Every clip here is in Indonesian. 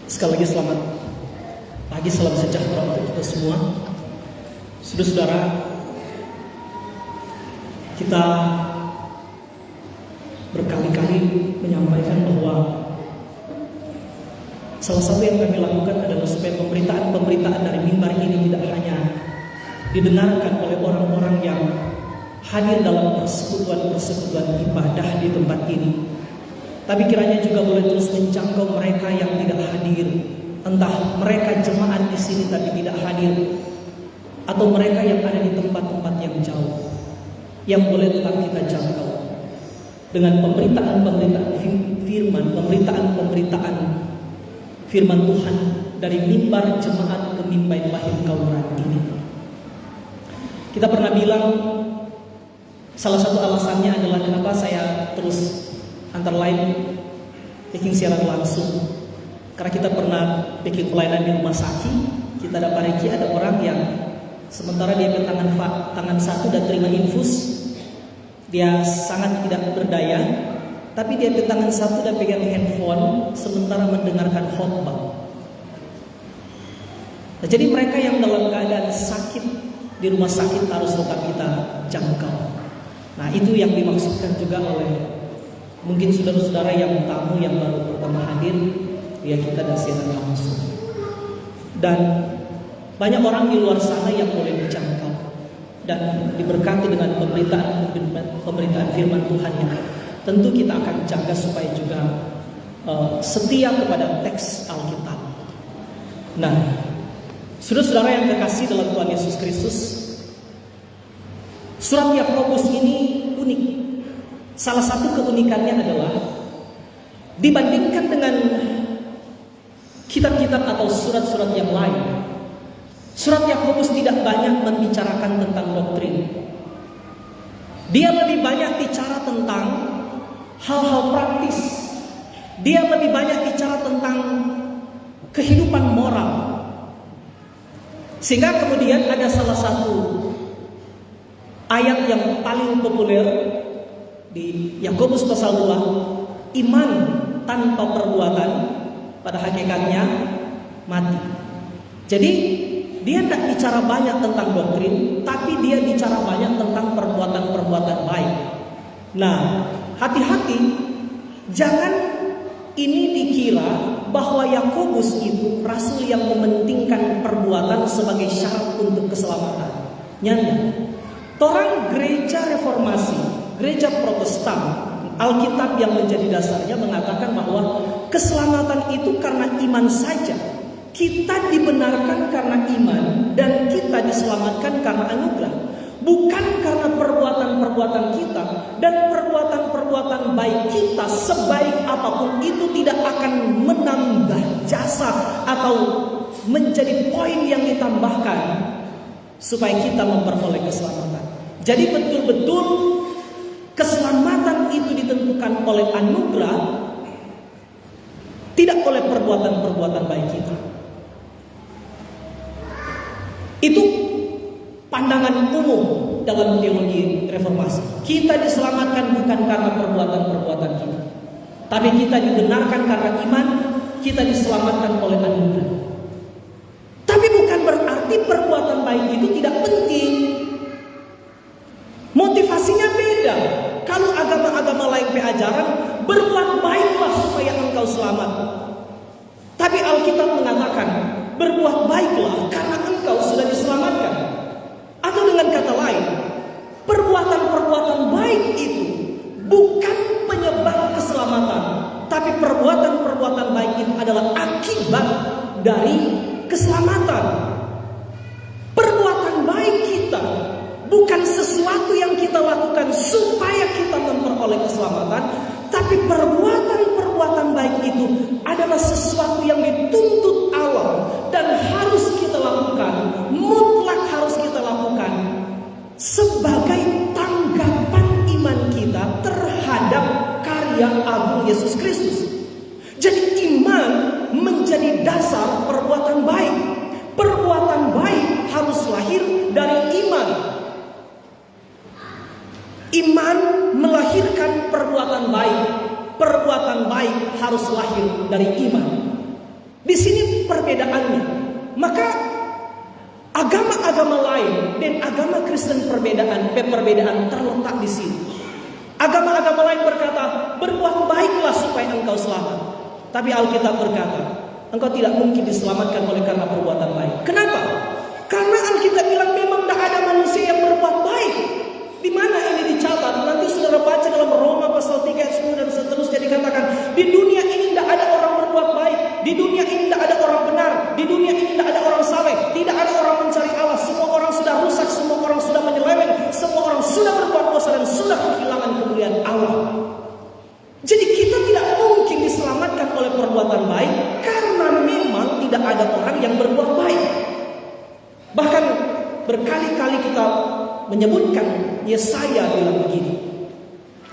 Sekali lagi selamat pagi, salam sejahtera untuk kita semua. Saudara-saudara, kita berkali-kali menyampaikan bahwa salah satu yang kami lakukan adalah supaya pemberitaan dari mimbar ini tidak hanya didengarkan oleh orang-orang yang hadir dalam persekutuan ibadah di tempat ini, tapi kiranya juga boleh terus menjangkau mereka yang tidak hadir, entah mereka jemaat di sini tapi tidak hadir, atau mereka yang ada di tempat-tempat yang jauh, yang boleh tetap kita jangkau dengan pemberitaan firman Tuhan dari mimbar jemaat ke mimbar lahir kauran ini. Kita pernah bilang salah satu alasannya adalah kenapa saya terus antara lain bikin siaran langsung, karena kita pernah bikin pelayanan di rumah sakit. Kita dapati ada orang yang sementara dia tangan satu dan terima infus, dia sangat tidak berdaya, tapi dia tangan satu dan pegang handphone sementara mendengarkan khotbah. Nah, jadi mereka yang dalam keadaan sakit di rumah sakit harus tetap kita jangkau. Nah, itu yang dimaksudkan juga oleh mungkin saudara-saudara yang tamu yang baru pertama hadir, ya kita dan siaran langsung. Dan banyak orang di luar sana yang boleh dijangkau dan diberkati dengan pemberitaan firman Tuhan yang tentu kita akan jaga supaya juga setia kepada teks Alkitab. Nah, saudara-saudara yang kekasih dalam Tuhan Yesus Kristus, surat Yakobus ini unik. Salah satu keunikannya adalah dibandingkan dengan kitab-kitab atau surat-surat yang lain, surat Yakobus tidak banyak membicarakan tentang doktrin. Dia lebih banyak bicara tentang hal-hal praktis. Dia lebih banyak bicara tentang kehidupan moral. Sehingga kemudian ada salah satu ayat yang paling populer di Yakobus pasal 2, iman tanpa perbuatan pada hakikatnya mati. Jadi dia tidak bicara banyak tentang doktrin, tapi dia bicara banyak tentang perbuatan-perbuatan baik. Nah, hati-hati, jangan ini dikira bahwa Yakobus itu rasul yang mementingkan perbuatan sebagai syarat untuk keselamatan. Nyanda. Orang gereja reformasi, gereja Protestan, Alkitab yang menjadi dasarnya mengatakan bahwa keselamatan itu karena iman saja. Kita dibenarkan karena iman dan kita diselamatkan karena anugerah, bukan karena perbuatan-perbuatan kita. Dan perbuatan-perbuatan baik kita sebaik apapun itu tidak akan menambah jasa atau menjadi poin yang ditambahkan supaya kita memperoleh keselamatan. Jadi betul-betul keselamatan itu ditentukan oleh anugerah, tidak oleh perbuatan-perbuatan baik kita. Itu pandangan umum dalam teologi reformasi. Kita diselamatkan bukan karena perbuatan-perbuatan kita, tapi kita dibenarkan karena iman. Kita diselamatkan oleh anugerah. Tapi bukan berarti perbuatan baik itu tidak penting. Motivasinya beda. Kalau agama-agama lain beajaran berbuat baiklah supaya engkau selamat, tapi Alkitab mengatakan berbuat baiklah karena engkau sudah diselamatkan. Atau dengan kata lain, perbuatan-perbuatan baik itu bukan penyebab keselamatan, tapi perbuatan-perbuatan baik itu adalah akibat dari keselamatan. Perbuatan baik kita bukan sesuatu yang kita lakukan supaya kita memperoleh keselamatan, tapi perbuatan-perbuatan baik itu adalah sesuatu yang dituntut Allah dan harus kita lakukan, mutlak harus kita lakukan sebagai tanggapan iman kita terhadap karya agung Yesus Kristus. Jadi iman menjadi dasar perbuatan baik. Perbuatan baik harus lahir dari iman. Iman melahirkan perbuatan baik. Perbuatan baik harus lahir dari iman. Di sini perbedaannya. Maka agama-agama lain dan agama Kristen perbedaan terletak di sini. Agama-agama lain berkata, berbuat baiklah supaya engkau selamat. Tapi Alkitab berkata, engkau tidak mungkin diselamatkan oleh karena perbuatan baik. Kenapa? Karena Alkitab bilang memang tidak ada manusia yang berbuat baik. Di mana ini dicatat? Nanti saudara baca dalam Roma pasal 3 ayat 10 dan seterusnya dikatakan, di dunia ini tidak ada orang berbuat baik. Di dunia ini tidak ada orang benar. Di dunia ini tidak ada orang saleh. Tidak ada orang mencari Allah. Semua orang sudah rusak. Semua orang sudah menyeleweng. Semua orang sudah berbuat dosa dan sudah kehilangan kemuliaan Allah. Jadi kita tidak mungkin diselamatkan oleh perbuatan baik karena memang tidak ada orang yang berbuat baik. Bahkan berkali-kali kita menyebutkan, Yesaya bilang begini,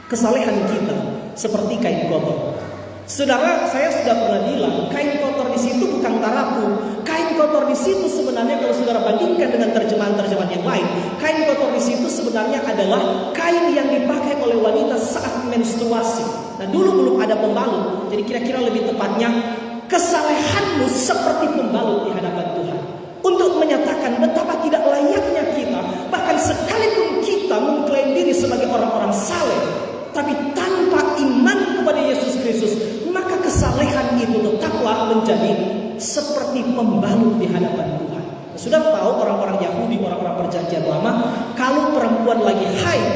kesalehan kita seperti kain kotor. Saudara, saya sudah pernah bilang, kain kotor di situ bukan tarapu. Kain kotor di situ sebenarnya kalau saudara bandingkan dengan terjemahan-terjemahan yang lain, kain kotor di situ sebenarnya adalah kain yang dipakai oleh wanita saat menstruasi. Nah, dulu belum ada pembalut. Jadi kira-kira lebih tepatnya, kesalehanmu seperti pembalut di hadapan Tuhan. Untuk menyatakan betapa tidak layaknya kita, bahkan sekalipun kita mengklaim diri sebagai orang-orang saleh, tapi tanpa iman kepada Yesus Kristus, maka kesalehan itu tetaplah menjadi seperti pembalut di hadapan Tuhan. Sudah tahu orang-orang Yahudi, orang-orang perjanjian lama, kalau perempuan lagi haid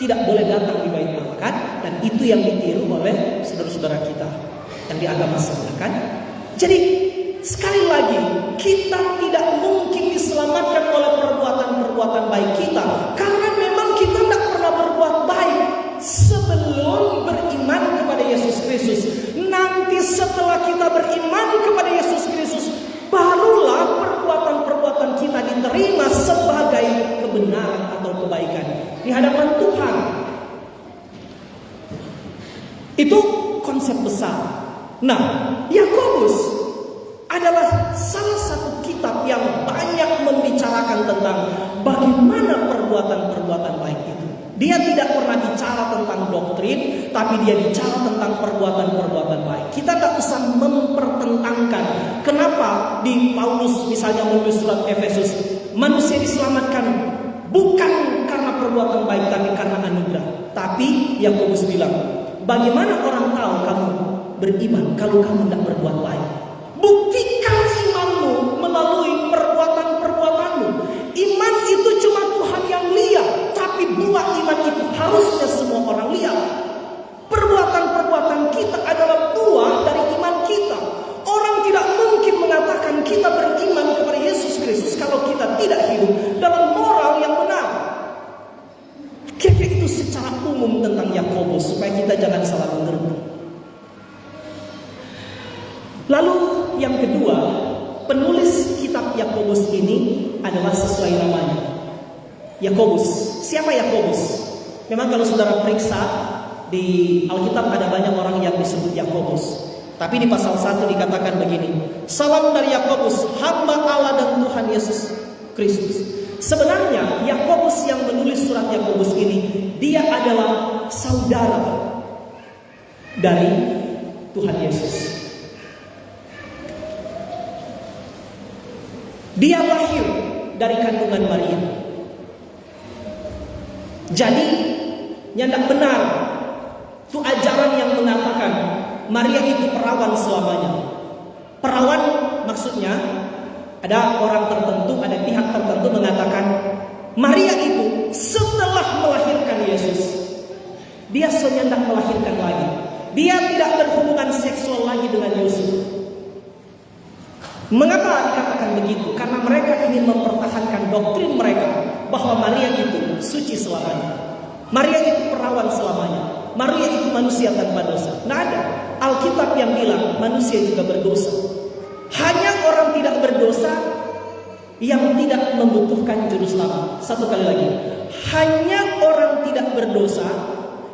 tidak boleh datang di bait Allah, kan? Dan itu yang ditiru oleh saudara-saudara kita yang di agama sebelah, kan? Jadi sekali lagi, kita tidak mungkin diselamatkan oleh perbuatan-perbuatan baik kita, karena memang kita tidak pernah berbuat baik sebelum beriman kepada Yesus Kristus. Nanti setelah kita beriman kepada Yesus Kristus, barulah perbuatan-perbuatan kita diterima sebagai kebenaran atau kebaikan di hadapan Tuhan. Itu konsep besar. Nah, Yakobus adalah salah satu kitab yang banyak membicarakan tentang bagaimana perbuatan-perbuatan baik itu. Dia tidak pernah bicara tentang doktrin, tapi dia bicara tentang perbuatan-perbuatan baik. Kita tak usah mempertentangkan kenapa di Paulus misalnya menulis surat Efesus, manusia diselamatkan bukan karena perbuatan baik, tapi karena anugerah. Tapi Yakobus bilang, bagaimana orang tahu kamu beriman kalau kamu tidak berbuat baik? Buktikan imanmu melalui perbuatan-perbuatanmu. Iman itu cuma Tuhan yang lihat, tapi buah iman itu harusnya semua orang lihat. Perbuatan-perbuatan kita adalah buah dari iman kita. Orang tidak mungkin mengatakan kita beriman kepada Yesus Kristus kalau kita tidak hidup dalam moral yang benar. Kira-kira itu secara umum tentang Yakobus, supaya kita jangan salah mengerti. Lalu yang kedua, penulis kitab Yakobus ini adalah sesuai namanya, Yakobus. Siapa Yakobus? Memang kalau saudara periksa di Alkitab ada banyak orang yang disebut Yakobus. Tapi di pasal 1 dikatakan begini, salam dari Yakobus, hamba Allah dan Tuhan Yesus Kristus. Sebenarnya Yakobus yang menulis surat Yakobus ini, dia adalah saudara dari Tuhan Yesus. Dia lahir dari kandungan Maria. Jadi tidak benar itu ajaran yang mengatakan Maria itu perawan selamanya. Perawan maksudnya ada orang tertentu, ada pihak tertentu mengatakan Maria itu setelah melahirkan Yesus, dia tidak melahirkan lagi. Dia tidak berhubungan seksual lagi dengan Yusuf. Mengapa dikatakan begitu? Karena mereka ingin mempertahankan doktrin mereka bahwa Maria itu suci selamanya. Maria itu perawan selamanya. Maria itu manusia tanpa dosa. Nah, ada Alkitab yang bilang manusia juga berdosa. Hanya orang tidak berdosa yang tidak membutuhkan juru selamat. Satu kali lagi, hanya orang tidak berdosa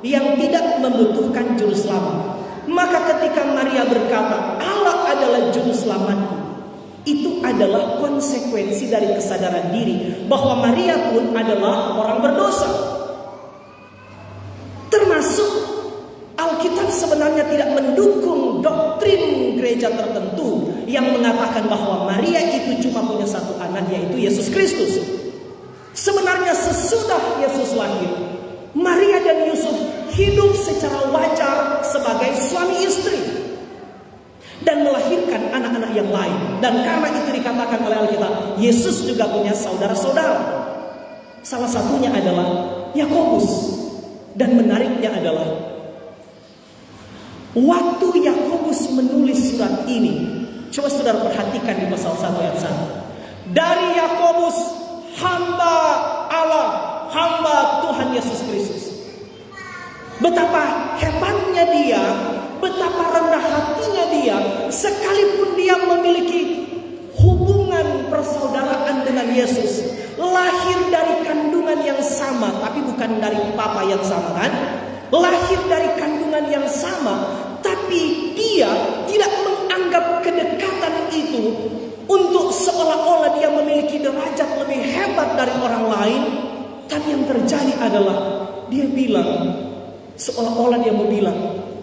yang tidak membutuhkan juru selamat. Maka ketika Maria berkata Allah adalah juru selamatku, itu adalah konsekuensi dari kesadaran diri bahwa Maria pun adalah orang berdosa. Termasuk Alkitab sebenarnya tidak mendukung doktrin gereja tertentu yang mengatakan bahwa Maria itu cuma punya satu anak, yaitu Yesus Kristus. Sebenarnya sesudah Yesus lahir, Maria dan Yusuf hidup secara wajar sebagai suami istri dan melahirkan anak-anak yang lain. Dan karena itu dikatakan oleh Alkitab, Yesus juga punya saudara-saudara. Salah satunya adalah Yakobus. Dan menariknya adalah waktu Yakobus menulis surat ini, coba saudara perhatikan di pasal 1 ayat 1. Dari Yakobus, hamba Allah, hamba Tuhan Yesus Kristus. Betapa hebatnya dia, betapa rendah hatinya dia, sekalipun dia memiliki hubungan persaudaraan dengan Yesus, lahir dari kandungan yang sama, tapi bukan dari papa yang sama kan? Lahir dari kandungan yang sama, tapi dia tidak menganggap kedekatan itu untuk seolah-olah dia memiliki derajat lebih hebat dari orang lain. Tapi yang terjadi adalah dia bilang, seolah-olah dia mau bilang,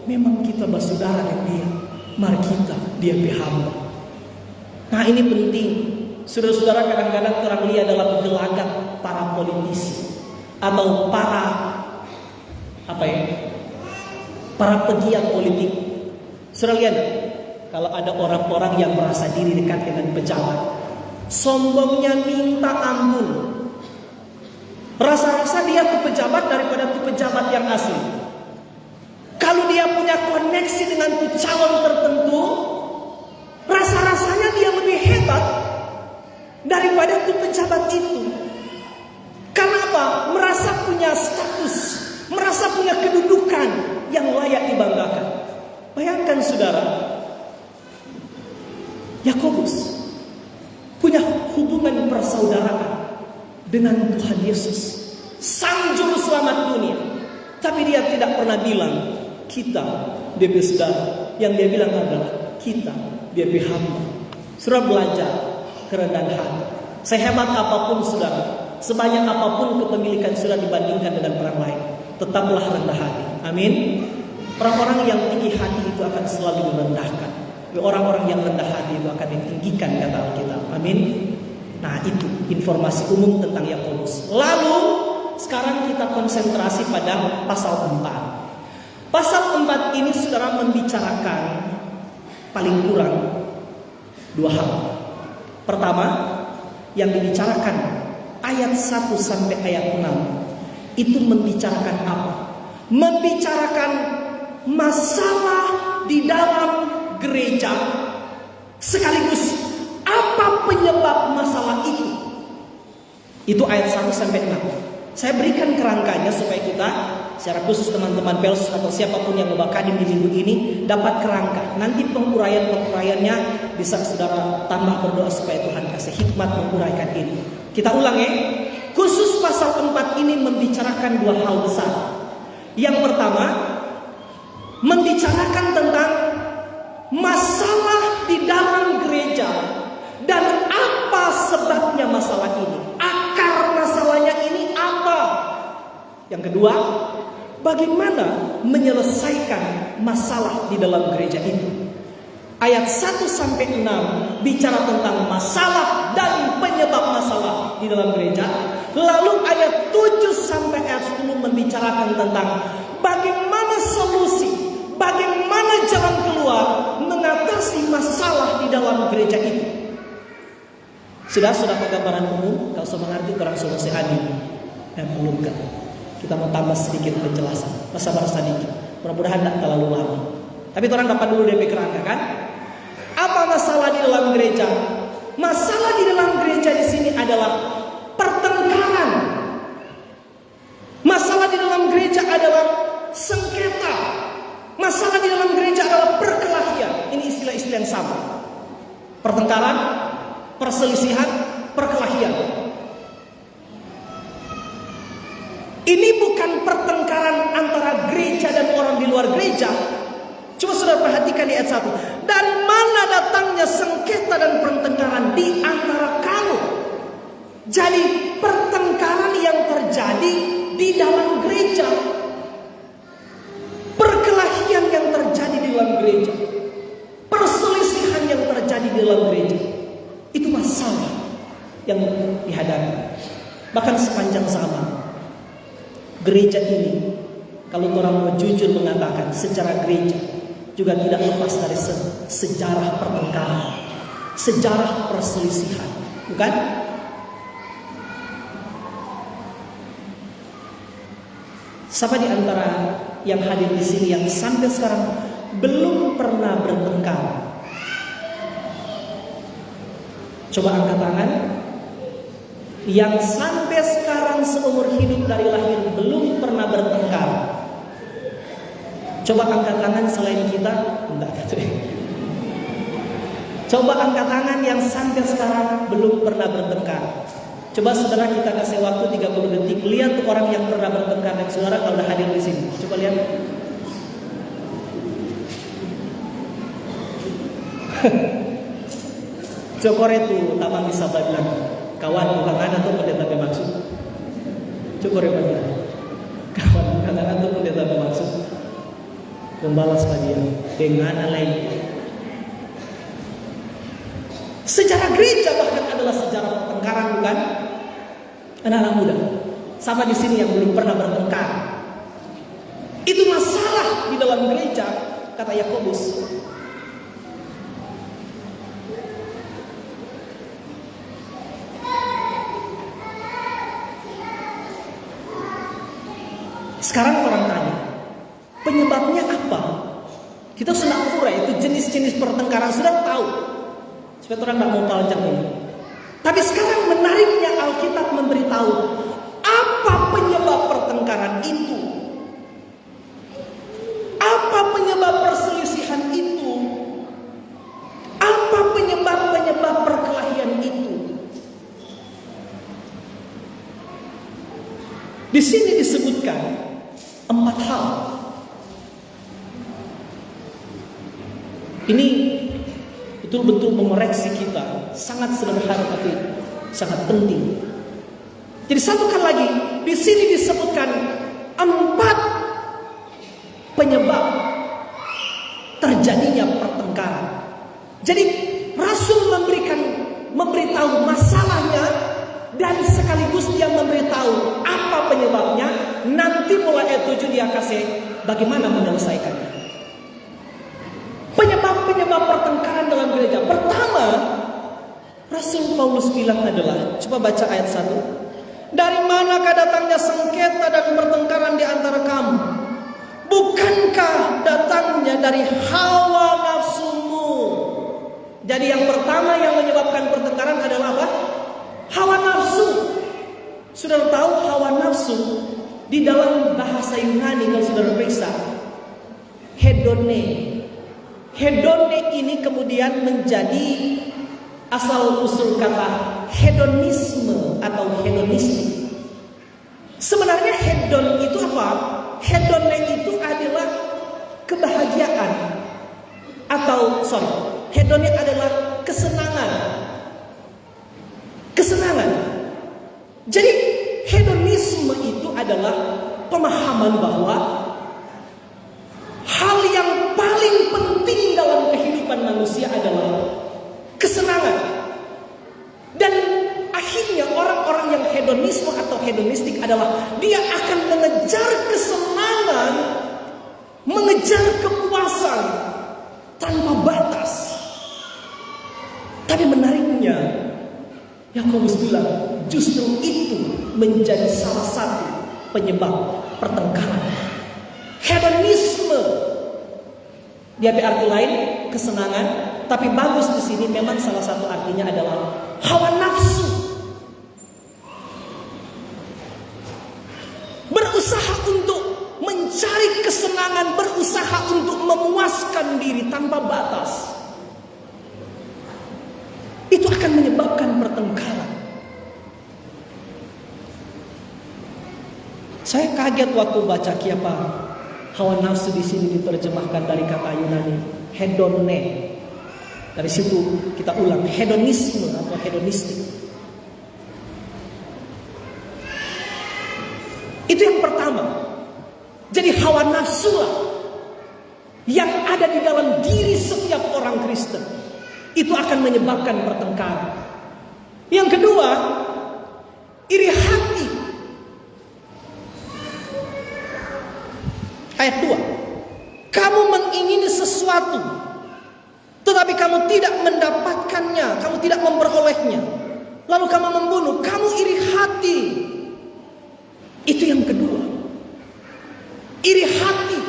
memang kita bersaudara dengan dia, mari kita dia hamba. Nah ini penting. Saudara-saudara, kadang-kadang orang lihat adalah gelagat para politisi atau para pegiat politik. Saudara lihat, kalau ada orang-orang yang merasa diri dekat dengan pejabat, sombongnya minta ampun. Rasa-rasa dia tuh pejabat daripada tuh pejabat yang asli. Kalau dia punya koneksi dengan tuh calon tertentu, rasa-rasanya dia lebih hebat daripada tuh pejabat itu. Karena apa? Merasa punya status, merasa punya kedudukan yang layak dibanggakan. Bayangkan saudara, Yakobus punya hubungan persaudaraan dengan Tuhan Yesus, Sang Juru Selamat dunia. Tapi dia tidak pernah bilang kita dia saudara. Yang dia bilang adalah kita dia hamba. Saudara belajar kerendahan hati. Sehebat apapun saudara, sebanyak apapun kepemilikan saudara dibandingkan dengan orang lain, tetaplah rendah hati. Amin. Orang-orang yang tinggi hati itu akan selalu direndahkan. Orang-orang yang rendah hati itu akan ditinggikan, kata Alkitab. Amin. Nah itu informasi umum tentang Yakobus. Lalu sekarang kita konsentrasi pada pasal 4. Pasal 4 ini saudara membicarakan paling kurang dua hal. Pertama, yang dibicarakan ayat 1 sampai ayat 6 itu membicarakan apa? Membicarakan masalah di dalam gereja, sekaligus apa penyebab masalah itu. Itu ayat 1 sampai 6. Saya berikan kerangkanya supaya kita, secara khusus teman-teman Pels atau siapapun yang membaca di minggu ini, dapat kerangka. Nanti penguraian-penguraiannya bisa saudara tambah berdoa supaya Tuhan kasih hikmat menguraikan ini. Kita ulang ya. Khusus pasal 4 ini membicarakan dua hal besar. Yang pertama, membicarakan tentang masalah di dalam gereja dan apa sebabnya masalah ini. Akar masalahnya ini apa? Yang kedua, bagaimana menyelesaikan masalah di dalam gereja itu. Ayat 1 sampai 6 bicara tentang masalah dan penyebab masalah di dalam gereja. Lalu ayat 7 sampai ayat 10 membicarakan tentang bagaimana solusi, bagaimana jalan keluar mengatasi masalah di dalam gereja itu. Sudah gambaran umum, kalau sudah mengerti orang sudah hadir dan belum kan. Kita mau tambah sedikit penjelasan, sabar sedikit. Mudah-mudahan tidak terlalu lama. Tapi orang dapat dulu DP kerangka kan? Apa masalah di dalam gereja? Masalah di dalam gereja di sini adalah pertengkaran. Masalah di dalam gereja adalah sengketa. Masalah di dalam gereja adalah perkelahian. Ini istilah-istilah yang sama. Pertengkaran, perselisihan, perkelahian. Ini bukan pertengkaran antara gereja dan orang di luar gereja. Coba saudara perhatikan di ayat 1. Dari mana datangnya sengketa dan pertengkaran di antara kamu? Jadi pertengkaran yang terjadi di dalam gereja, perkelahian yang terjadi di dalam gereja, perselisihan yang terjadi di yang dihadapi. Bahkan sepanjang zaman gereja ini, kalau orang mau jujur mengatakan, secara gereja juga tidak lepas dari sejarah pertengkaran, sejarah perselisihan, bukan? Siapa di antara yang hadir di sini yang sampai sekarang belum pernah bertengkar? Coba angkat tangan. Yang sampai sekarang seumur hidup dari lahir belum pernah bertengkar. Coba angkat tangan selain kita. Enggak. Coba angkat tangan yang sampai sekarang belum pernah bertengkar. Coba saudara, kita kasih waktu 30 detik. Lihat orang yang pernah bertengkar dengan saudara kalau udah hadir di sini. Coba lihat. Cokore itu tamang bisa bilang, kawan bukan anak tuh pendeta bermaksud. Cokore bilang, kawan bukan anak tuh pendeta bermaksud. Membalas dia dengan lain. Sejarah gereja bahkan adalah sejarah pertengkaran, bukan? Anak-anak muda, sama di sini yang belum pernah bertengkar. Itu masalah di dalam gereja, kata Yakobus. Sekarang orang tanya, penyebabnya apa? Kita sudah urai itu jenis-jenis pertengkaran, sudah tahu. Supaya orang tidak mau panjang ini. Tapi sekarang menariknya Alkitab memberitahu apa penyebab pertengkaran itu, apa penyebab perselisihan itu, apa penyebab perkelahian itu. Di sini disebutkan 4 hal. Ini betul-betul mengoreksi kita, sangat sederhana tapi sangat penting. Jadi satu kali lagi, di sini disebutkan 4 penyebab terjadinya pertengkaran. Jadi Rasul memberitahu masalahnya dan sekaligus dia memberitahu apa penyebabnya. Nanti mulai ayat 7 dia kasih bagaimana menyelesaikannya. Penyebab pertengkaran dalam gereja. Pertama, Rasul Paulus bilang adalah, coba baca ayat 1. Dari manakah datangnya sengketa dan pertengkaran di antara kamu? Bukankah datangnya dari hawa nafsumu? Jadi yang pertama yang menyebabkan pertengkaran adalah apa? Hawa nafsu. Sudah tahu hawa nafsu di dalam bahasa Yunani kalau sudah periksa, hedone. Hedone ini kemudian menjadi asal usul kata hedonisme atau hedonistik. Sebenarnya hedon itu apa? Hedone itu adalah kebahagiaan hedone adalah kesenangan. Kesenangan. Jadi hedonisme itu adalah pemahaman bahwa hal yang paling penting dalam kehidupan manusia adalah kesenangan. Dan akhirnya orang-orang yang hedonisme atau hedonistik adalah dia akan mengejar kesenangan, mengejar kepuasan tanpa batas. Tapi menariknya, Yakobus bilang justru itu menjadi salah satu penyebab pertengkaran. Hedonisme dia arti lain kesenangan, tapi bagus di sini memang salah satu artinya adalah hawa nafsu. Berusaha untuk mencari kesenangan, berusaha untuk memuaskan diri tanpa batas. Itu akan menyebabkan pertengkaran. Saya kaget waktu baca kiapa hawa nafsu di sini diterjemahkan dari kata Yunani hedone. Dari situ kita ulang hedonisme atau hedonistik. Itu yang pertama. Jadi hawa nafsu yang ada di dalam diri setiap orang Kristen itu akan menyebabkan pertengkaran. Yang kedua, iri hati. Ayat 2. Kamu mengingini sesuatu, tetapi kamu tidak mendapatkannya, kamu tidak memperolehnya. Lalu kamu membunuh, kamu iri hati. Itu yang kedua. Iri hati.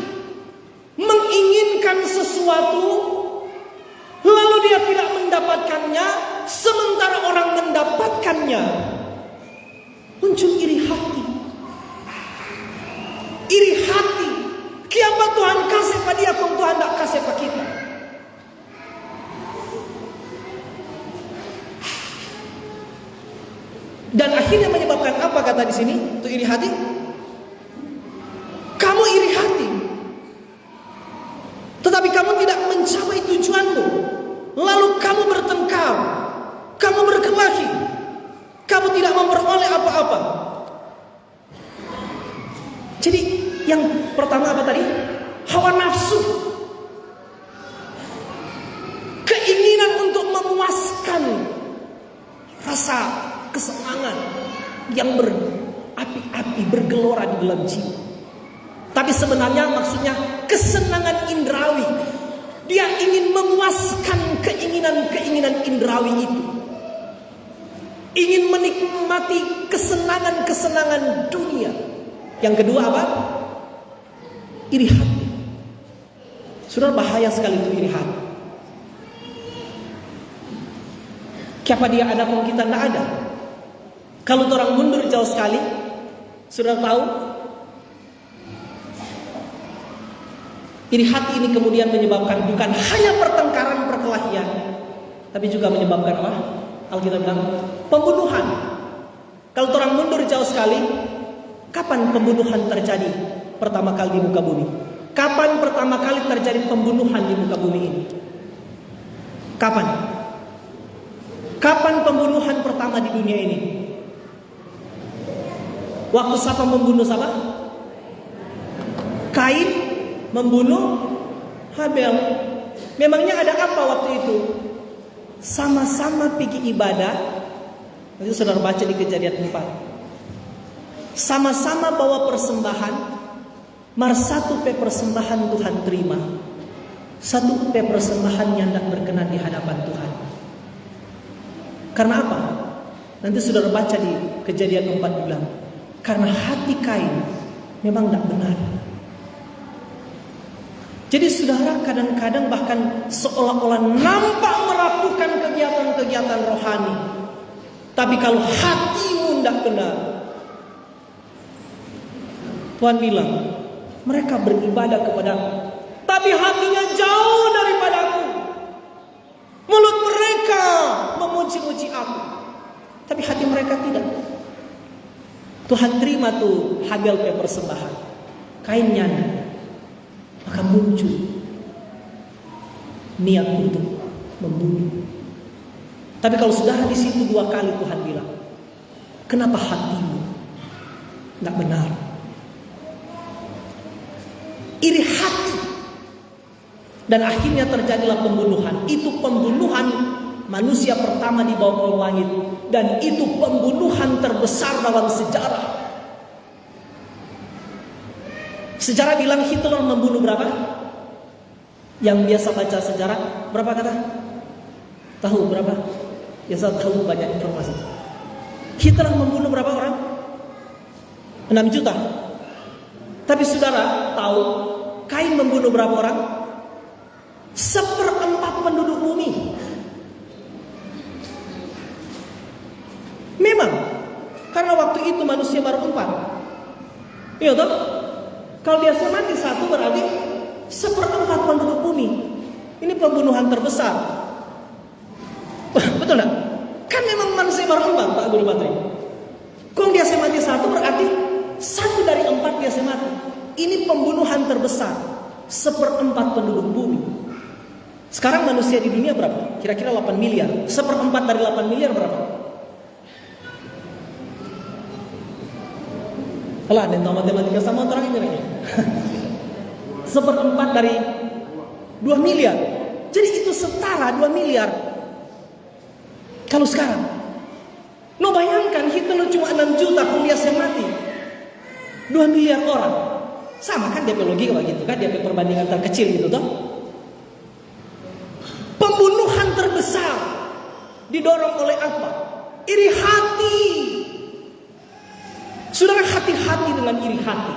Menginginkan sesuatu, lalu dia tidak mendapatkannya, sementara orang mendapatkannya. Muncul iri hati. Iri hati. Kiapa Tuhan kasih pada dia, kok Tuhan tidak kasih pada kita. Dan akhirnya menyebabkan apa kata di sini? Itu iri hati. Kamu iri hati, tetapi kamu tidak mencapai tujuanmu. Lalu kamu bertengkar, kamu berkelahi, kamu tidak memperoleh apa-apa. Jadi yang pertama apa tadi? Hawa nafsu. Keinginan untuk memuaskan rasa kesenangan yang berapi-api, bergelora di dalam jiwa. Tapi sebenarnya maksudnya kesenangan indrawi. Dia ingin memuaskan keinginan-keinginan indrawi itu. Ingin menikmati kesenangan-kesenangan dunia. Yang kedua apa? Iri hati. Saudara, bahaya sekali itu iri hati. Siapa dia ada kalau kita tidak ada? Kalau orang mundur jauh sekali, sudah tahu, iri hati ini kemudian menyebabkan bukan hanya pertengkaran, perkelahian, tapi juga menyebabkan apa? Alkitab bilang pembunuhan. Kalau orang mundur jauh sekali, kapan pembunuhan terjadi pertama kali di muka bumi? Kapan pertama kali terjadi pembunuhan di muka bumi ini? Kapan? Kapan pembunuhan pertama di dunia ini? Waktu siapa membunuh siapa? Kain membunuh Habel. Memangnya ada apa waktu itu? Sama-sama pergi ibadah. Nanti saudara baca di Kejadian 4. Sama-sama bawa persembahan. Mar satu persembahan Tuhan terima, satu persembahan yang tidak berkenan di hadapan Tuhan. Karena apa? Nanti saudara baca di Kejadian 4 bilang, karena hati Kain memang tidak benar. Jadi saudara kadang-kadang bahkan seolah-olah nampak melakukan kegiatan-kegiatan rohani, tapi kalau hatimu tidak benar, Tuhan bilang mereka beribadah kepadaku, tapi hatinya jauh daripadaku. Mulut mereka memuji-muji aku, tapi hati mereka tidak. Tuhan terima tuh Habel persembahan, Kain nyanda. Maka muncul niat untuk membunuh. Tapi kalau sudah di situ 2 kali Tuhan bilang, kenapa hatimu tidak benar? Iri hati. Dan akhirnya terjadilah pembunuhan. Itu pembunuhan manusia pertama di bawah langit. Dan itu pembunuhan terbesar dalam sejarah. Sejarah bilang Hitler membunuh berapa? Yang biasa baca sejarah, berapa kata? Tahu berapa? Biasa tahu banyak informasi. Hitler membunuh berapa orang? 6 juta. Tapi saudara tahu Kain membunuh berapa orang? 1/4 penduduk bumi. Memang karena waktu itu manusia baru 4. Iya toh? Kalau dia mati 1 berarti 1/4 penduduk bumi. Ini pembunuhan terbesar. Betul enggak? Kan memang manusia baru 4, Pak Guru Batri. Kalau dia mati 1 berarti 1 dari 4 dia mati. Ini pembunuhan terbesar. 1/4 penduduk bumi. Sekarang manusia di dunia berapa? Kira-kira 8 miliar. 1/4 dari 8 miliar berapa? Alah, ada tahu matematika sama orang ini. 1/4 dari 2 miliar. Jadi itu setara 2 miliar. Kalau sekarang No bayangkan Hitler cuma 6 juta komunitas yang mati. 2 miliar orang. Sama kan DP logika begitu kan, DP perbandingan terkecil gitu toh. Pembunuhan terbesar didorong oleh apa? Iri hati. Saudara, hati-hati dengan iri hati.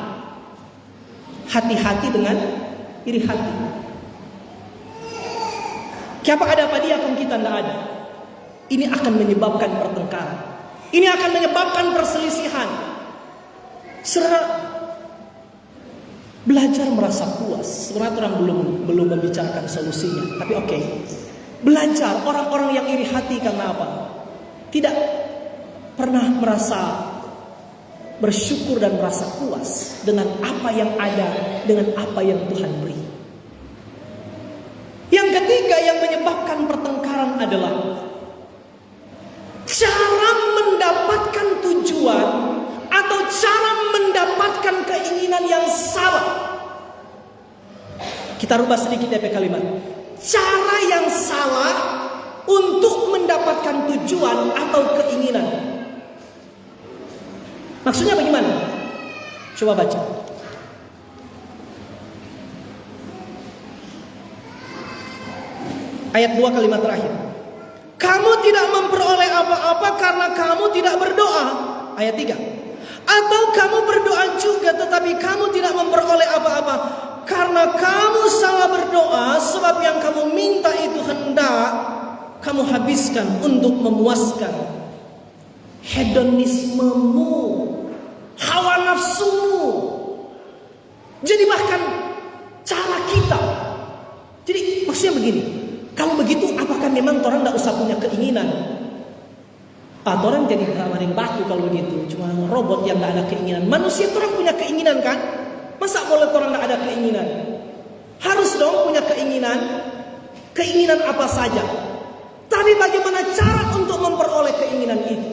Hati-hati dengan iri hati. Siapa ada apa dia pun kita tidak ada. Ini akan menyebabkan pertengkaran. Ini akan menyebabkan perselisihan. Saudara, belajar merasa puas. Sebenarnya orang belum membicarakan solusinya. Tapi oke. Belajar orang-orang yang iri hati karena apa? Tidak pernah merasa bersyukur dan merasa puas dengan apa yang ada, dengan apa yang Tuhan beri. Yang ketiga yang menyebabkan pertengkaran adalah cara mendapatkan tujuan atau cara mendapatkan keinginan yang salah. Kita rubah sedikit DP kalimat. Cara yang salah untuk mendapatkan tujuan atau keinginan. Maksudnya bagaimana? Coba baca. Ayat 2 kalimat terakhir. Kamu tidak memperoleh apa-apa karena kamu tidak berdoa. Ayat 3. Atau kamu berdoa juga tetapi kamu tidak memperoleh apa-apa karena kamu salah berdoa, sebab yang kamu minta itu hendak kamu habiskan untuk memuaskan hedonismemu, hawa nafsumu. Jadi bahkan cara kita. Jadi maksudnya begini, kalau begitu apakah memang orang tidak usah punya keinginan? Orang jadi maring baku kalau begitu. Cuma robot yang tidak ada keinginan. Manusia itu orang punya keinginan kan? Masa boleh orang tidak ada keinginan? Harus dong punya keinginan. Keinginan apa saja. Tapi bagaimana cara untuk memperoleh keinginan itu?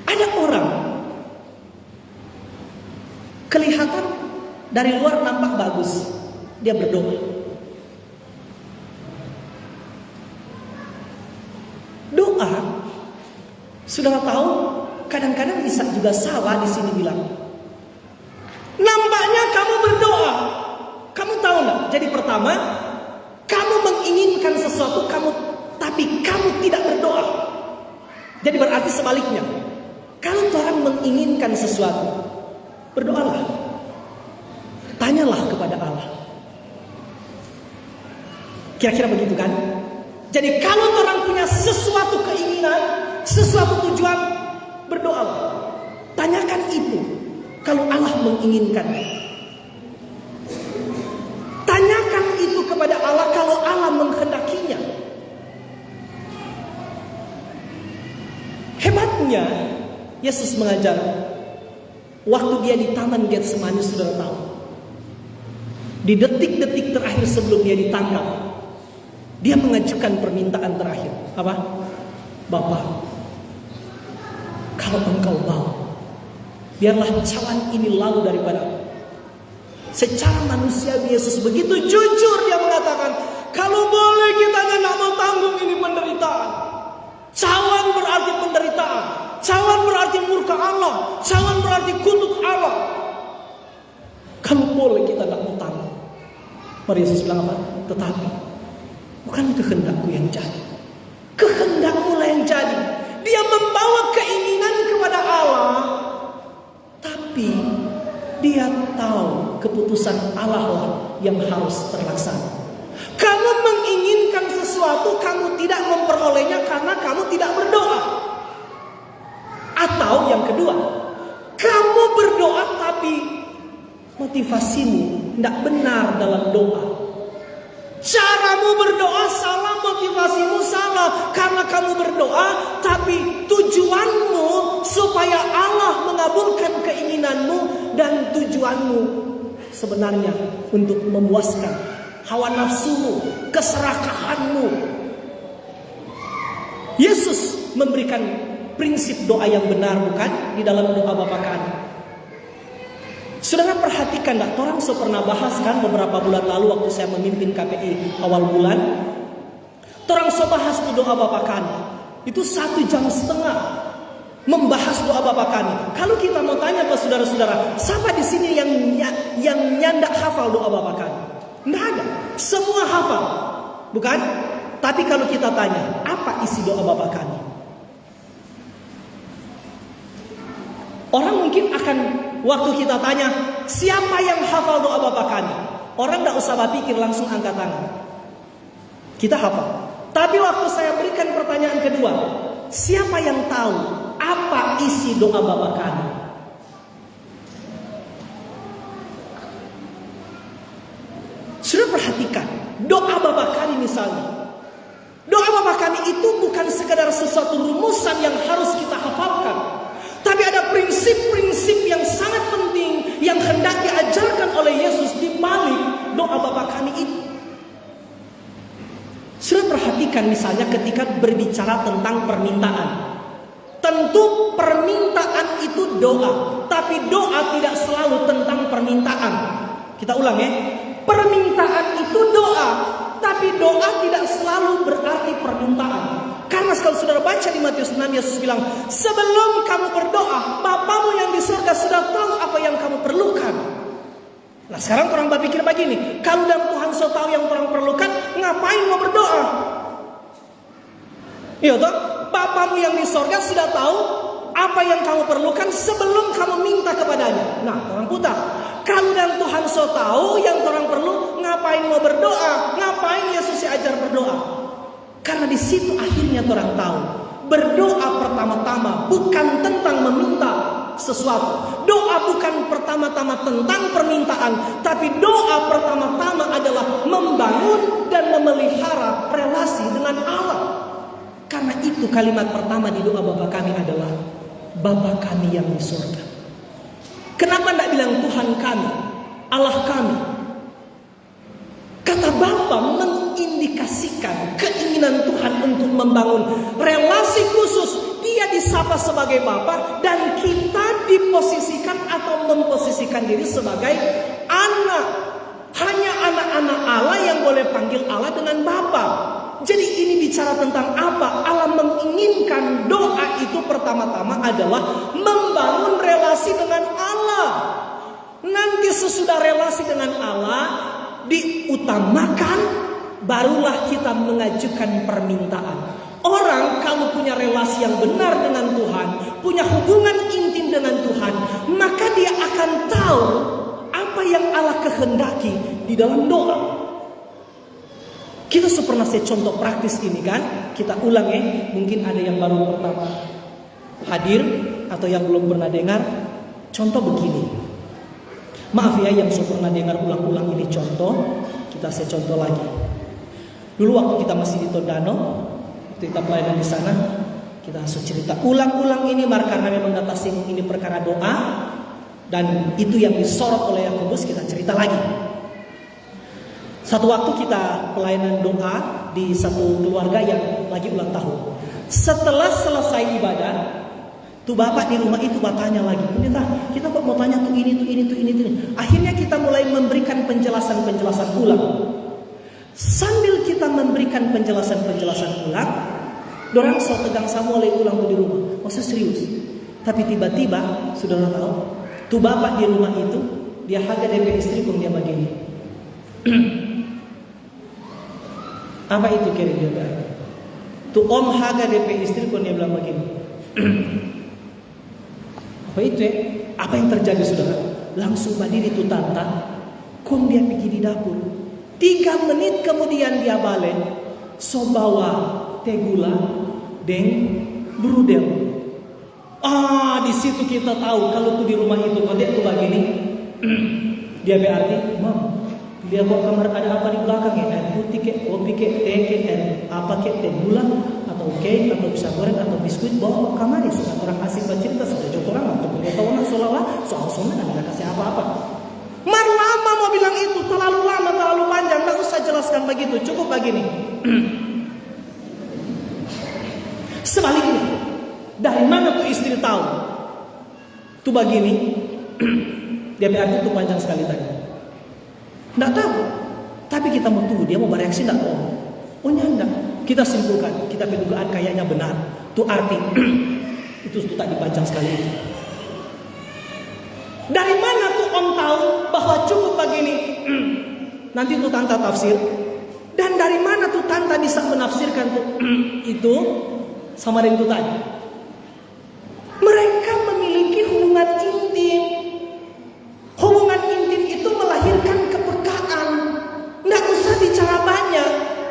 Ada orang kelihatan dari luar nampak bagus, dia berdoa. Doa, saudara tahu, kadang-kadang bisa juga salah di sini bilang. Nampaknya kamu berdoa, kamu tahu nggak? Jadi pertama, kamu menginginkan sesuatu, tapi kamu tidak berdoa. Jadi berarti sebaliknya. Kalau orang menginginkan sesuatu, berdoalah. Tanyalah kepada Allah. Kira-kira begitu kan? Jadi kalau orang punya sesuatu keinginan, sesuatu tujuan, berdoalah. Tanyakan itu. Kalau Allah menginginkan. Tanyakan itu kepada Allah kalau Allah menghendakinya. Hebatnya Yesus mengajar waktu dia di Taman Getsemani, saudara tahu. Di detik-detik terakhir sebelum dia ditangkap, dia mengajukan permintaan terakhir. Apa? Bapa, kalau engkau mau, biarlah cawan ini lalu daripada aku. Secara manusiawi Yesus begitu jujur dia mengatakan, kalau boleh kita tidak mau tanggung ini penderitaan. Cawan berarti penderitaan. Cawan berarti murka Allah. Cawan berarti kutuk Allah. Kalau boleh kita tidak mau tanggung. Mari Yesus bilang apa? Tetapi bukan kehendakku yang jadi, kehendakmu lah yang jadi. Dia membawa keinginan kepada Allah, tapi dia tahu keputusan Allah lah yang harus terlaksana. Kamu menginginkan sesuatu, kamu tidak memperolehnya karena kamu tidak berdoa. Atau yang kedua, kamu berdoa tapi motivasimu tidak benar dalam doa. Caramu berdoa salah, motivasimu salah. Karena kamu berdoa, tapi tujuanmu supaya Allah mengabulkan keinginanmu. Dan tujuanmu sebenarnya untuk memuaskan hawa nafsumu, keserakahanmu. Yesus memberikan prinsip doa yang benar, bukan? Di dalam doa Bapa Kami. Saudara perhatikan tak? Orang saya pernah bahas kan beberapa bulan lalu waktu saya memimpin KPI awal bulan. Orang saya bahas tu doa Bapa Kami. Itu 1,5 jam membahas doa Bapa Kami. Kalau kita mau tanya ke saudara-saudara, siapa di sini yang nyandak hafal doa Bapa Kami? Tidak ada. Semua hafal, bukan? Tapi kalau kita tanya, apa isi doa Bapa Kami? Orang mungkin akan, waktu kita tanya, siapa yang hafal doa Bapa Kami? Orang tidak usah berpikir, langsung angkat tangan. Kita hafal. Tapi waktu saya berikan pertanyaan kedua, siapa yang tahu apa isi doa Bapa Kami? Sudah perhatikan, doa Bapa Kami misalnya. Doa Bapa Kami itu bukan sekadar sesuatu rumusan yang harus kita hafalkan. Tapi ada prinsip-prinsip yang sangat penting yang hendak diajarkan oleh Yesus di balik doa Bapa Kami itu. Sudah perhatikan misalnya ketika berbicara tentang permintaan. Tentu permintaan itu doa, tapi doa tidak selalu tentang permintaan. Kita ulang ya. Permintaan itu doa, tapi doa tidak selalu berarti permintaan. Karena kalau saudara baca di Matius 6, Yesus bilang, sebelum kamu berdoa, Bapamu yang di surga sudah tahu apa yang kamu perlukan. Nah sekarang orang berpikir begini, kalau dan Tuhan sudah tahu yang orang perlukan, ngapain mau berdoa? Iya toh, Bapamu yang di surga sudah tahu apa yang kamu perlukan sebelum kamu minta kepadanya. Nah orang putar, kalau dan Tuhan sudah tahu yang orang perlu, ngapain mau berdoa? Ngapain Yesus ajar berdoa? Karena di situ akhirnya orang tahu, berdoa pertama-tama bukan tentang meminta sesuatu. Doa bukan pertama-tama tentang permintaan, tapi doa pertama-tama adalah membangun dan memelihara relasi dengan Allah. Karena itu kalimat pertama di doa Bapa Kami adalah Bapa Kami yang di surga. Kenapa tidak bilang Tuhan kami, Allah kami? Kata Bapa mengindikasikan keinginan Tuhan untuk membangun relasi khusus. Dia disapa sebagai Bapa dan kita diposisikan atau memposisikan diri sebagai anak. Hanya anak-anak Allah yang boleh panggil Allah dengan Bapa. Jadi ini bicara tentang apa? Allah menginginkan doa itu pertama-tama adalah membangun relasi dengan Allah. Nanti sesudah relasi dengan Allah diutamakan, barulah kita mengajukan permintaan. Orang kalau punya relasi yang benar dengan Tuhan, punya hubungan intim dengan Tuhan, maka dia akan tahu apa yang Allah kehendaki di dalam doa. Kita pernah saya contoh praktis ini kan, kita ulang ya. Mungkin ada yang baru pertama hadir atau yang belum pernah dengar. Contoh begini. Maaf ya yang sudah pernah dengar ulang-ulang ini contoh, saya contoh lagi. Dulu waktu kita masih di Tondano, kita pelayanan di sana, kita cerita ulang-ulang ini karena memang data singgung ini perkara doa dan itu yang disorot oleh Yakobus, kita cerita lagi. Satu waktu kita pelayanan doa di satu keluarga yang lagi ulang tahun. Setelah selesai ibadah, tuh bapak di rumah itu bertanya lagi, pendeta, kita kok mau tanya tuh ini. Akhirnya kita mulai memberikan penjelasan ulang. Sambil kita memberikan penjelasan ulang, dorang so tegang sama mulai ulang tuh di rumah. Maksud serius. Tapi tiba-tiba, saudara tahu, tuh bapak di rumah itu dia harga DP istri pun dia begini. Apa itu kira-kira? Tuh om harga DP istri pun dia bilang begini. Apa itu ya? Apa yang terjadi saudara? Langsung berdiri tuh tanta, kom dia pergi di dapur. 3 menit kemudian dia balik, so bawa teh gula, deng, brudel. Di situ kita tahu kalau tuh di rumah itu kalau dia tuh begini, dia berarti, mam, dia bawa kamar ada apa di belakang ya? Air putih ke, kopi ke, teh ke, apa ke, teh gula atau cake atau pisang goreng atau biskuit bawa ke kamar ya. Sudah orang asing bercerita sudah jauh orang atau punya tahu soal sunnah tidak kasih apa-apa. Lama mau bilang itu terlalu lama, terlalu panjang, tidak usah jelaskan begitu, cukup begini. Sebaliknya, dari mana tuh istri tahu? Tuh begini, dia berarti tuh panjang sekali tadi. Tidak tahu, tapi kita mau tunggu dia mau bereaksi tidak? Oh nyanda. kita simpulkan, kita kedugaan kayaknya benar. Itu arti itu tak dipanjang sekali itu. Dari mana tuh Om tahu bahwa cukup begini? Nanti tuh Tante tafsir. Dan dari mana tuh Tante bisa menafsirkan tuh itu sama dengan itu tadi? Mereka memiliki hubungan intim. Hubungan intim itu melahirkan kepekaan. Nggak usah bicara banyak,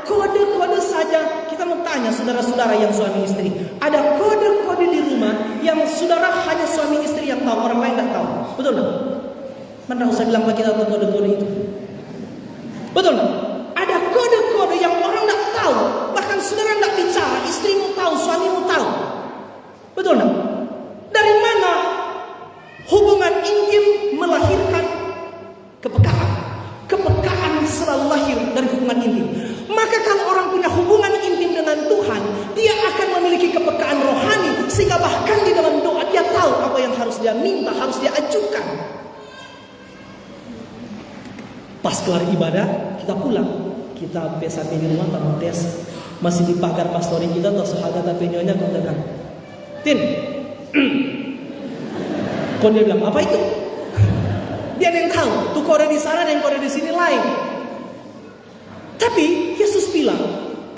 kode-kode saja. Kita mau tanya saudara-saudara yang suami istri, ada kode-kode di rumah yang saudara hanya suami istri yang tahu, orang lain nggak tahu, betul nggak? Mana usah bilang bagi kita kode-kode itu, betul nggak? Ada kode-kode yang orang nggak tahu, bahkan saudara nggak bicara, istrimu tahu, suamimu tahu, betul nggak? Dari mana hubungan intim melahirkan kepekaan? Kepekaan selalu lahir dari hubungan intim. Maka kalau orang punya hubungan intim dengan Tuhan, dia akan memiliki kepekaan rohani, sehingga bahkan di dalam doa dia tahu apa yang harus dia minta, harus dia ajukan. Pas kelar ibadah, kita pulang. Kita sampai di rumah tamu tes, masih di pagar pastori kita atau sahabat tapi nyonya kau datang. Tin, kau dia bilang apa itu? Dia yang tahu, tuh kode di sana dan kode di sini lain. Tapi Yesus bilang,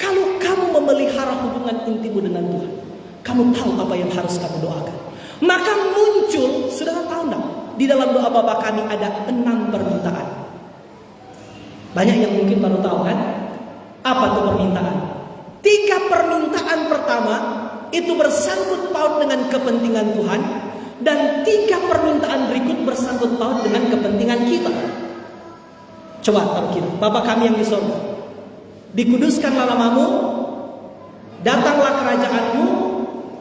kalau kamu memelihara hubungan intimmu dengan Tuhan, kamu tahu apa yang harus kamu doakan. Maka muncul, saudara tahu enggak? Di dalam doa Bapa kami ada 6 permintaan. Banyak yang mungkin baru tahu kan? Apa tuh permintaan? 3 permintaan pertama itu bersangkut paut dengan kepentingan Tuhan. Dan 3 permintaan berikut bersangkut paut dengan kepentingan kita. Coba taruh kita. Bapa kami yang di surga, dikuduskanlah namamu, datanglah kerajaanmu,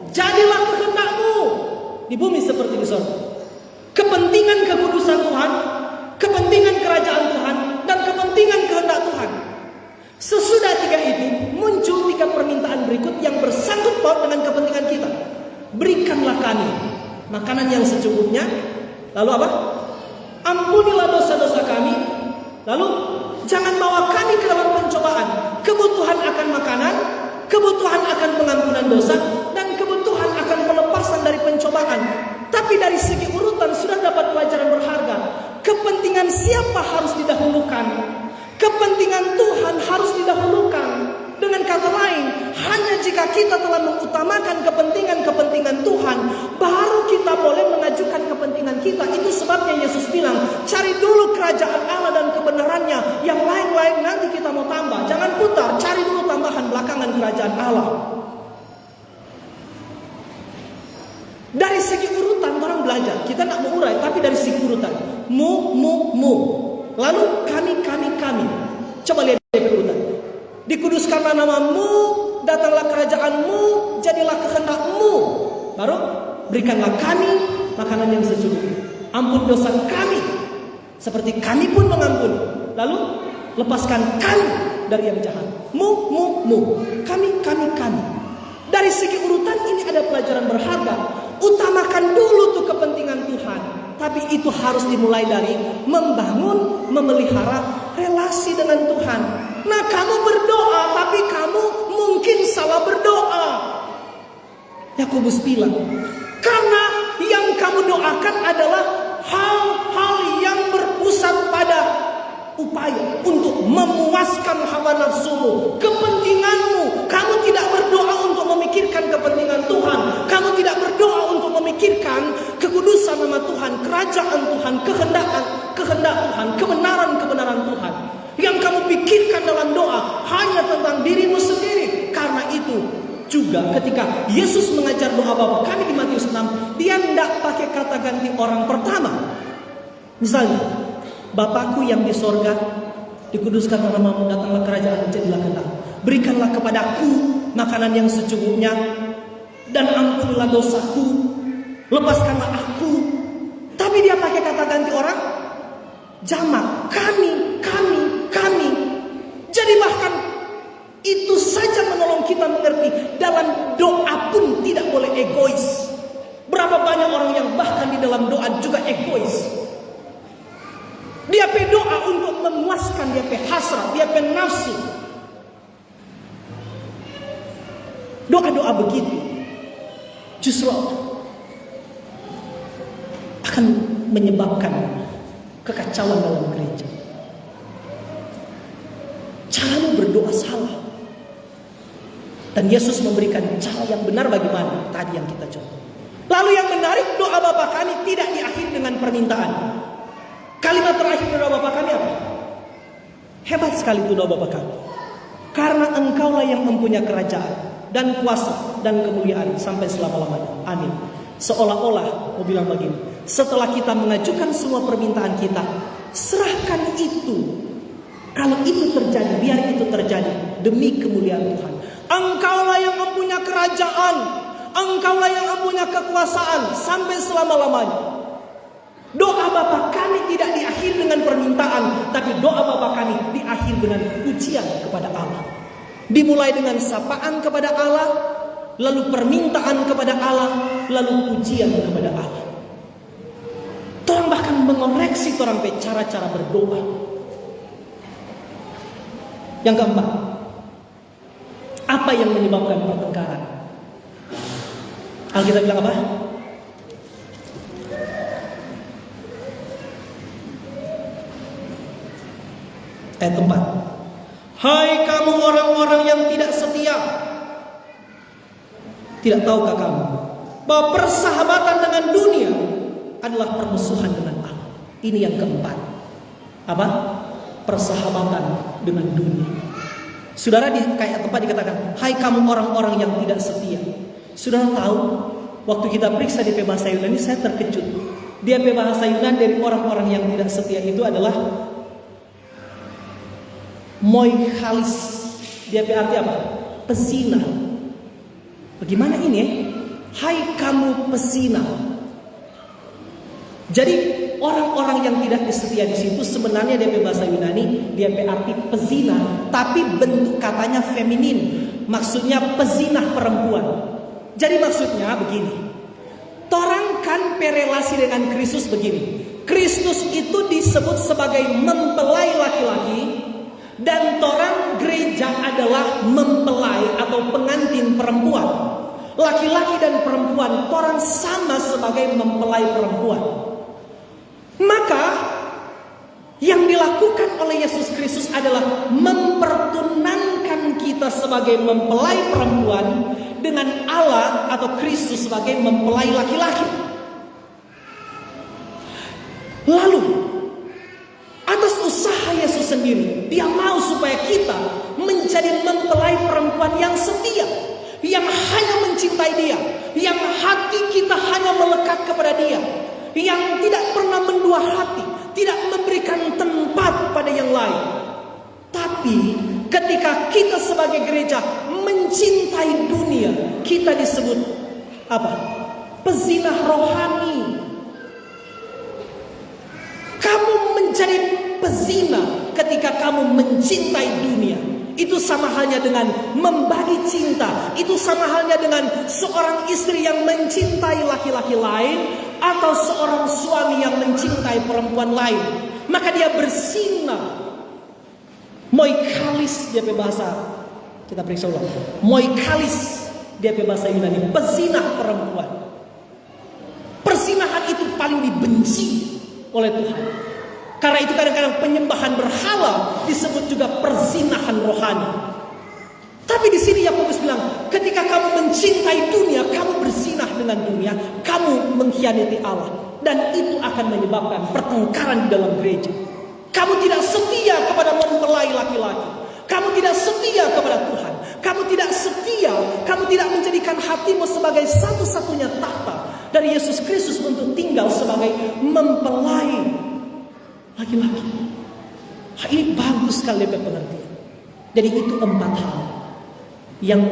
jadilah kehendakmu di bumi seperti di surga. Kepentingan kekudusan Tuhan, kepentingan kerajaan Tuhan, dan kepentingan kehendak Tuhan. Sesudah 3 itu muncul 3 permintaan berikut yang bersangkut paut dengan kepentingan kita. Berikanlah kami makanan yang secukupnya. Lalu apa? Ampunilah dosa-dosa kami. Lalu jangan bawa kami ke dalam pencobaan. Kebutuhan akan makanan, kebutuhan akan pengampunan dosa, dan kebutuhan akan pelepasan dari pencobaan. Tapi dari segi urutan sudah dapat pelajaran berharga. Kepentingan siapa harus didahulukan? Kepentingan Tuhan harus didahulukan. Dengan kata lain, hanya jika kita telah mengutamakan kepentingan Tuhan, baru kita boleh mengajukan kepentingan kita. Itu sebabnya Yesus bilang, cari dulu kerajaan Allah dan kebenarannya. Yang lain-lain nanti kita mau tambah. Jangan putar, cari dulu tambahan belakangan kerajaan Allah. Dari segi urutan orang belajar, kita nak mau urai, tapi dari segi urutan, mu. Lalu kami. Coba lihat dari urutan. Dikuduskanlah namamu, datanglah kerajaanmu, jadilah kehendakmu. Baru berikanlah kami makanan yang secukupnya. Ampun dosa kami, seperti kami pun mengampuni. Lalu lepaskan kami dari yang jahat. Mu. Kami. Dari segi urutan ini ada pelajaran berharga. Utamakan dulu tuh kepentingan Tuhan. Tapi itu harus dimulai dari membangun, memelihara relasi dengan Tuhan. Nah, kamu berdoa, tapi kamu mungkin salah berdoa. Yakobus bilang, karena yang kamu doakan adalah hal-hal yang berpusat pada upaya untuk memuaskan hawa nafsumu, kepentinganmu. Kamu tidak berdoa untuk memikirkan kepentingan Tuhan. Kamu tidak berdoa untuk memikirkan kekudusan nama Tuhan, kerajaan Tuhan, kehendak Tuhan, kebenaran Tuhan. Yang kamu pikirkan dalam doa hanya tentang dirimu sendiri. Karena itu juga ketika Yesus mengajar doa Bapa kami di Matius 6, dia tidak pakai kata ganti orang pertama. Misalnya, Bapakku yang di sorga, dikuduskanlah namamu, datanglah kerajaan, jadilah kehendakmu. Berikanlah kepadaku makanan yang secukupnya, dan ampunilah dosaku, lepaskanlah aku. Tapi dia pakai kata ganti orang jamak, kami. Jadi bahkan itu saja menolong kita mengerti, dalam doa pun tidak boleh egois. Berapa banyak orang yang bahkan di dalam doa juga egois. Dia berdoa untuk memuaskan dia hasrat, dia nafsu. Doa-doa begitu justru akan menyebabkan kekacauan dalam gereja. Caramu berdoa salah. Dan Yesus memberikan cara yang benar bagaimana? Tadi yang kita coba. Lalu yang menarik, doa Bapa kami tidak diakhiri dengan permintaan. Kalimat terakhir doa Bapa kami apa? Hebat sekali itu doa Bapa kami. Karena Engkaulah yang mempunyai kerajaan dan kuasa dan kemuliaan sampai selama-lamanya. Amin. Seolah-olah mau bilang begini, setelah kita mengajukan semua permintaan kita, serahkan itu. Kalau itu terjadi, biar itu terjadi demi kemuliaan Tuhan. Engkaulah yang mempunyai kerajaan, Engkaulah yang mempunyai kekuasaan sampai selama-lamanya. Doa Bapa kami tidak diakhiri dengan permintaan, tapi doa Bapa kami diakhiri dengan pujian kepada Allah. Dimulai dengan sapaan kepada Allah, lalu permintaan kepada Allah, lalu pujian kepada Allah. Orang bahkan mengoreksi orang cara-cara berdoa. Yang keempat, apa yang menyebabkan pertengkaran? Alkitab bilang apa? Ayat 4. Hai kamu orang-orang yang tidak setia, tidak tahukah kamu bahwa persahabatan dengan dunia adalah permusuhan dengan Allah? Ini yang keempat. Apa? Persahabatan dengan dunia. Saudara, di ayat 4 dikatakan, hai kamu orang-orang yang tidak setia. Saudara tahu, waktu kita periksa di bahasa Yunani, saya terkejut. Di bahasa Yunani dari orang-orang yang tidak setia itu adalah moikalis. Dia arti apa? Pezina. Bagaimana ini ya? Hai kamu pezina. Jadi orang-orang yang tidak setia di situ sebenarnya dia bahasa Yunani, dia arti pezina, tapi bentuk katanya feminin. Maksudnya pezinah perempuan. Jadi maksudnya begini. Torang kan perelasi dengan Kristus begini. Kristus itu disebut sebagai mempelai laki-laki, dan torang gereja adalah mempelai atau pengantin perempuan. Laki-laki dan perempuan, torang sama sebagai mempelai perempuan. Maka yang dilakukan oleh Yesus Kristus adalah mempertunangkan kita sebagai mempelai perempuan dengan Allah atau Kristus sebagai mempelai laki-laki. Lalu atas usaha Yesus sendiri, dia mau supaya kita menjadi mempelai perempuan yang setia, yang hanya mencintai dia, yang hati kita hanya melekat kepada dia, yang tidak pernah mendua hati, tidak memberikan tempat pada yang lain. Tapi ketika kita sebagai gereja mencintai dunia, kita disebut apa? Pezinah rohani. Kamu menjadi pezina ketika kamu mencintai dunia. Itu sama halnya dengan membagi cinta. Itu sama halnya dengan seorang istri yang mencintai laki-laki lain, atau seorang suami yang mencintai perempuan lain. Maka dia berzina. Moikalis dia bahasa, kita periksa ulang. Moikalis dia bahasa Yunani, pezinah perempuan. Perzinahan itu paling dibenci oleh Tuhan. Karena itu kadang-kadang penyembahan berhala disebut juga perzinahan rohani. Tapi di sini Yakobus bilang, ketika kamu mencintai dunia, kamu berzinah dengan dunia, kamu mengkhianati Allah, dan itu akan menyebabkan pertengkaran di dalam gereja. Kamu tidak setia kepada mempelai laki-laki, kamu tidak setia kepada Tuhan, kamu tidak setia, kamu tidak menjadikan hatimu sebagai satu-satunya tahta dari Yesus Kristus untuk tinggal sebagai mempelai laki-laki. Ini bagus sekali pengertian. Jadi itu 4 hal yang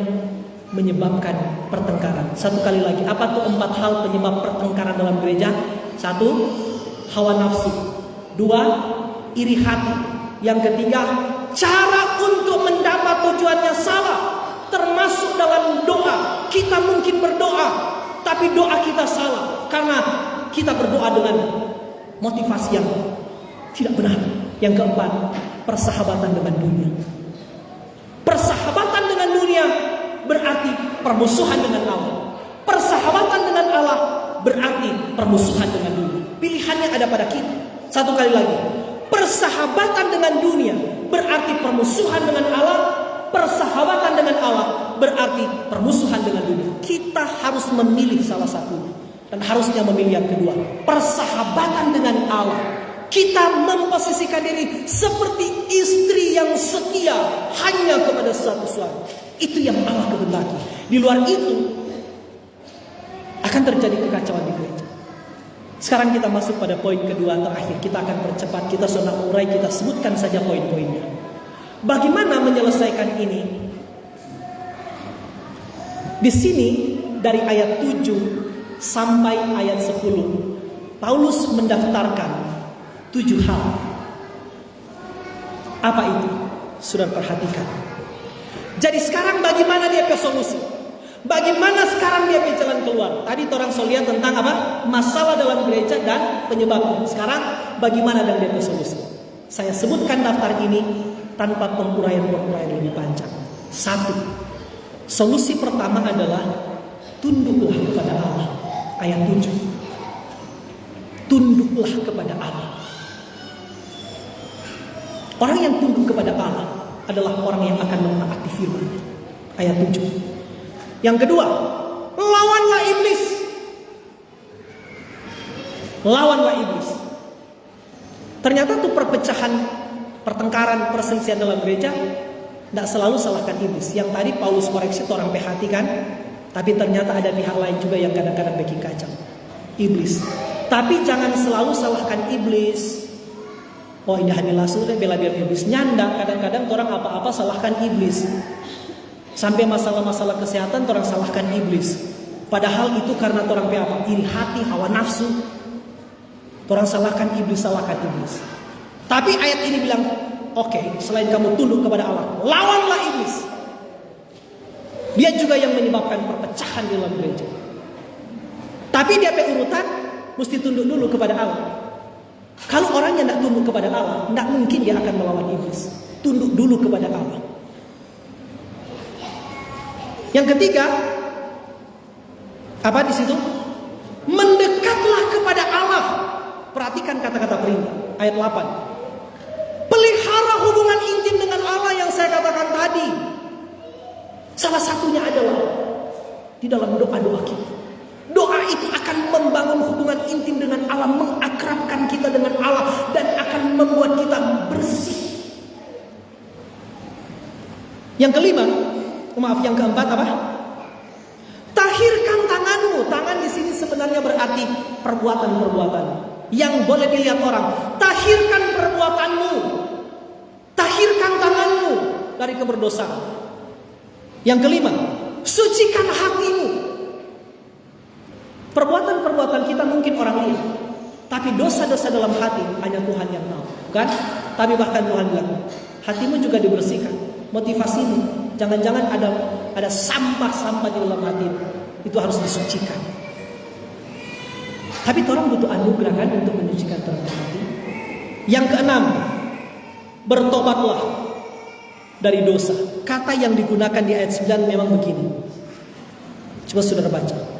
menyebabkan pertengkaran. Satu kali lagi, apa tuh 4 hal penyebab pertengkaran dalam gereja? 1, hawa nafsu. 2, iri hati. Yang ketiga, cara untuk mendapat tujuannya salah. Termasuk dalam doa. Kita mungkin berdoa, tapi doa kita salah karena kita berdoa dengan motivasi yang tidak benar. Yang keempat, persahabatan dengan dunia. Persahabatan dengan dunia berarti permusuhan dengan Allah. Persahabatan dengan Allah berarti permusuhan dengan dunia. Pilihannya ada pada kita. Satu kali lagi, persahabatan dengan dunia berarti permusuhan dengan Allah. Persahabatan dengan Allah berarti permusuhan dengan dunia. Kita harus memilih salah satunya, dan harusnya memilih yang kedua. Persahabatan dengan Allah, kita memposisikan diri seperti istri yang setia hanya kepada satu suami. Itu yang Allah kehendaki. Di luar itu akan terjadi kekacauan di gereja. Sekarang kita masuk pada poin kedua terakhir. Kita akan percepat, kita sudah urai, kita sebutkan saja poin-poinnya. Bagaimana menyelesaikan ini? Di sini dari ayat 7 sampai ayat 10, Paulus mendaftarkan 7 hal. Apa itu? Sudah perhatikan. Jadi sekarang bagaimana dia ke solusi? Bagaimana sekarang dia ke jalan keluar? Tadi orang lihat tentang apa? Masalah dalam gereja dan penyebabnya. Sekarang bagaimana dan dia ke solusi? Saya sebutkan daftar ini tanpa penguraian-penguraian lebih panjang. 1. Solusi pertama adalah tunduklah kepada Allah. Ayat 7. Tunduklah kepada Allah. Orang yang tunduk kepada Allah adalah orang yang akan menaati firman. Ayat 7. Yang kedua, lawanlah iblis. Lawanlah iblis. Ternyata tuh perpecahan, pertengkaran, perselisihan dalam gereja tidak selalu salahkan iblis. Yang tadi Paulus koreksi orang PHT kan, tapi ternyata ada pihak lain juga yang kadang-kadang bikin kacau. Iblis. Tapi jangan selalu salahkan iblis. Oh ini hanya sudah bela-bela iblis. Nyanda, kadang-kadang orang apa-apa salahkan iblis. Sampai masalah-masalah kesehatan orang salahkan iblis. Padahal itu karena orang apa? Iri hati, hawa nafsu. Orang salahkan iblis, salahkan iblis. Tapi ayat ini bilang, oke, selain kamu tunduk kepada Allah, lawanlah iblis. Dia juga yang menyebabkan perpecahan di dalam gereja. Tapi dia urutan mesti tunduk dulu kepada Allah. Kalau orang yang tidak tunduk kepada Allah, tidak mungkin dia akan melawan iblis. Tunduk dulu kepada Allah. Yang ketiga, apa di situ? Mendekatlah kepada Allah. Perhatikan kata-kata perintah ayat 8. Pelihara hubungan intim dengan Allah yang saya katakan tadi. Salah satunya adalah di dalam doa-doa kita. Doa itu akan membangun hubungan intim dengan Allah, mengakrabkan kita dengan Allah, dan akan membuat kita bersih. Yang keempat apa? Tahirkan tanganmu. Tangan di sini sebenarnya berarti perbuatan-perbuatan yang boleh dilihat orang. Tahirkan perbuatanmu. Tahirkan tanganmu dari keberdosaan. Yang kelima, sucikan hatimu. Perbuatan-perbuatan kita mungkin orang lihat, tapi dosa-dosa dalam hati hanya Tuhan yang tahu, bukan? Tapi bahkan Tuhan bilang, hatimu juga dibersihkan. Motivasimu, jangan-jangan ada sampah-sampah di dalam hatimu, itu harus disucikan. Tapi orang butuh anugerah kan untuk menyucikan terhadap hati. Yang keenam, bertobatlah dari dosa. Kata yang digunakan di ayat 9 memang begini. Coba saudara baca.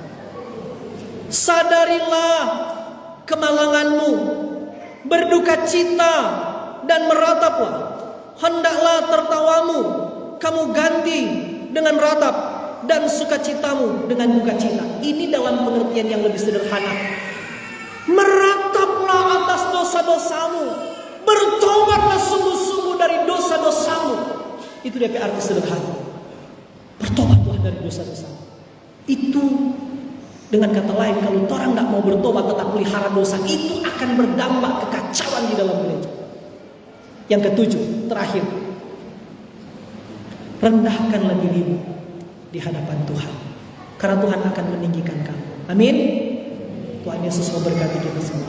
Sadarilah kemalanganmu, berduka cita dan merataplah. Hendaklah tertawamu kamu ganti dengan ratap, dan sukacitamu dengan duka cita. Ini dalam pengertian yang lebih sederhana. Merataplah atas dosa-dosamu, bertobatlah sungguh-sungguh dari dosa-dosamu. Itu dia arti sederhana. Bertobatlah dari dosa-dosamu. Itu dengan kata lain, kalau orang tidak mau bertobat tetap pelihara dosa, itu akan berdampak kekacauan di dalam gereja. Yang ketujuh, terakhir, rendahkanlah dirimu di hadapan Tuhan, karena Tuhan akan meninggikan kamu. Amin. Tuhan Yesus memberkati kita semua.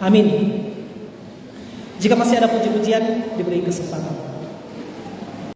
Amin. Jika masih ada puji-pujian, diberi kesempatan.